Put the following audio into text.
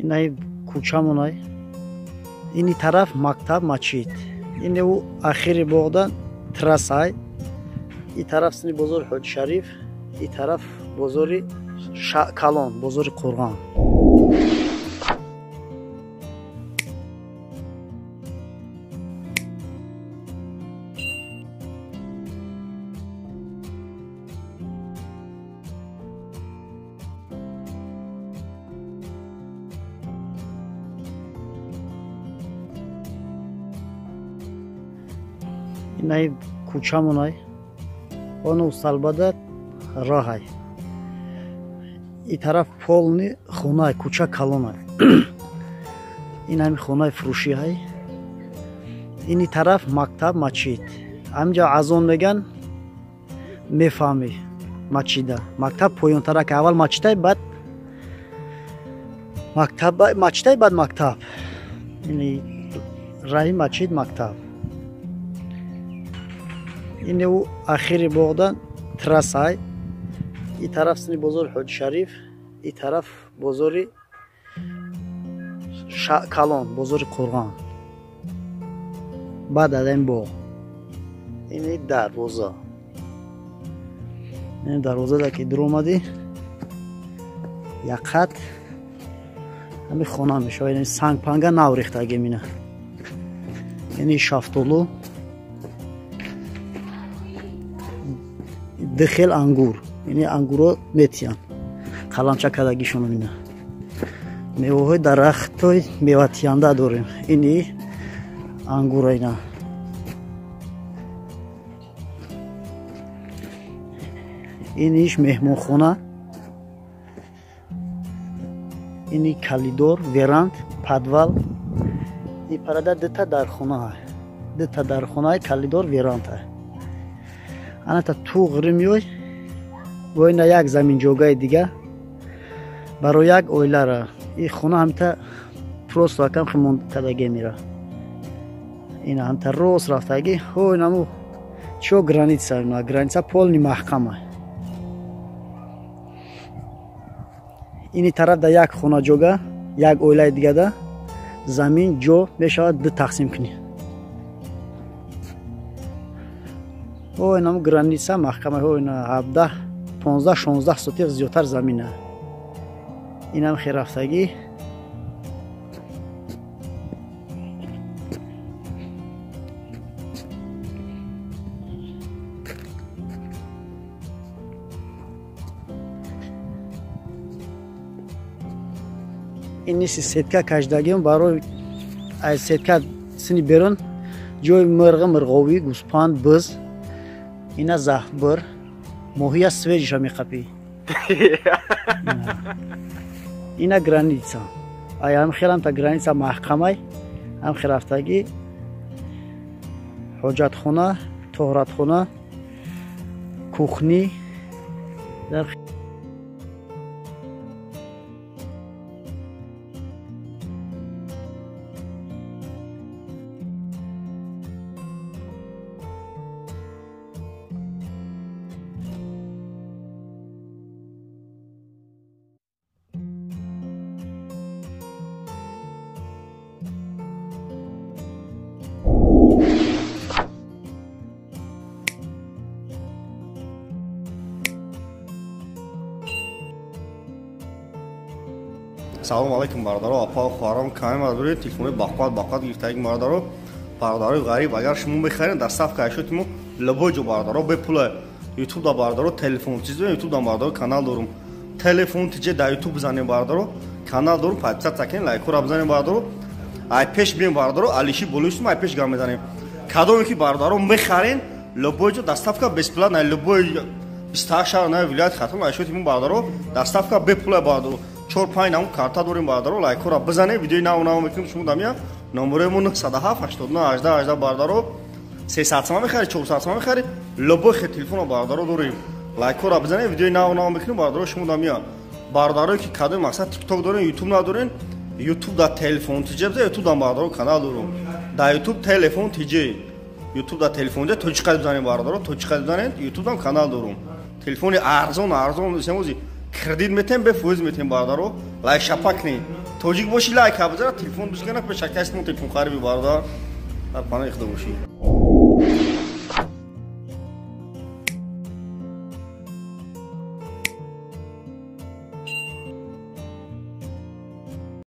Инай кӯчамонай. Ини тараф мактаб мачид. Ине у ахири боғдан трасай. И тараф сини бозори Ҳоҷи Шариф, и тараф бозори Калон, бозори Қурғон. Инай кӯчамонай. Он усталбада роҳай. И тараф полни хунай, кӯча Калонай. Ин ҳами хунаи фурӯшиҳай. Ини тараф мактаб мачид. Ҳамҷа аз он меган мефаҳмӣ мачида. Мактаб поёнтара ки аввал мачидай, баъд мактаб, мачидай баъд мактаб. Ини раҳи мачид мактаб. Ине у ахири боғдан трасай. И тараф сини бозори Ҳоҷи Шариф, и тараф бозори Калон, бозори Қурғон. Баъд аз ин боғ. Ини дарвоза. Ин дарвозада ки дуромадӣ, як қат ҳами хона мешавад. Ини сангпанга наврехтаги мина. Ини шафтолу. Дихел ангур. Ини ангуро метиян. Қаламча кадагишону мина. Меваҳои дарахтои меватиянда дорем. Ини ангура ина. Иниш меҳмонхона. Ини калидор, веранд, падвал. И парада дита дархона. Дита дархона, калидор, веранд. Аната ту ғиримёй вой на як замин ҷогаи дига барои як оилара. И хона ҳамта просто акам химон кадаге мира. Ина ҳамта рост рафтаги ҳой наму чо граница, на граница полни маҳкама. Ини тараф да як хона ҷога, як оилаи дигада замин ҷо мешавад ду тақсим кунӣ. ҳой наму граница маҳкама ҳой на 17 15-16 сотиқ зиёдтар замина. Инам херафтагӣ. Иниси сетка каждагиён барои аз сетка сини берун ҷои мирғи мирғовӣ, гӯспанд, биз. Ина заҳбир. Моҳия свежиша меқапӣ. Ина граница. Ай ҳам хелам та граница маҳкамай. Ҳам херафтагӣ ҳоҷатхона, тоҳратхона, кухни. салом алейкум бародаро, апа хӯрам ками мардори телефони бақват гирифтаги бародаро, бародаро ғариб агар шумо мехарин дар саф кайшотимо лабоҷо бародаро бепула YouTube да бародаро телефон чиз YouTube да бародаро канал дорум. Телефон тиҷе дар YouTube бизанем бародаро канал дорум, подписатсия кунед, лайкора бизанем бародаро. Ай пеш бием бародаро алиши болушим ай пеш гам мезанем. Кадоме ки бародаро мехарин лабоҷо доставка бесплатна, лабоҷо 28 шаҳр на вилоят хатм айшотимо бародаро доставка бепула бародаро. 4-5 нам карта дорим бародаро, лайкора бизанем, видеои нав мекунем шумо дамя. Номеремон 97 89 18 18 бародаро 300 сом мехарид, 400 сом мехарид. Лобой телефон бародаро дорим. Лайкора бизанем, видеои нав мекунем бародаро шумо дамя. Бародаро ки кадои мақсад TikTok дорин, YouTube надорин, YouTube да телефон тиҷе биза, YouTube да бародаро канал дорум. Да YouTube телефон тиҷе, YouTube да телефон тиҷе точка бизанем бародаро, точка бизанем, YouTube да канал дорум. Телефони арзон семози кредит метем бе фоиз метем бародаро. Лайк шапак не тоҷик боши лайк ҳабзара телефон бишкана пешакастму телефон хариби бардор дар пана ихда боши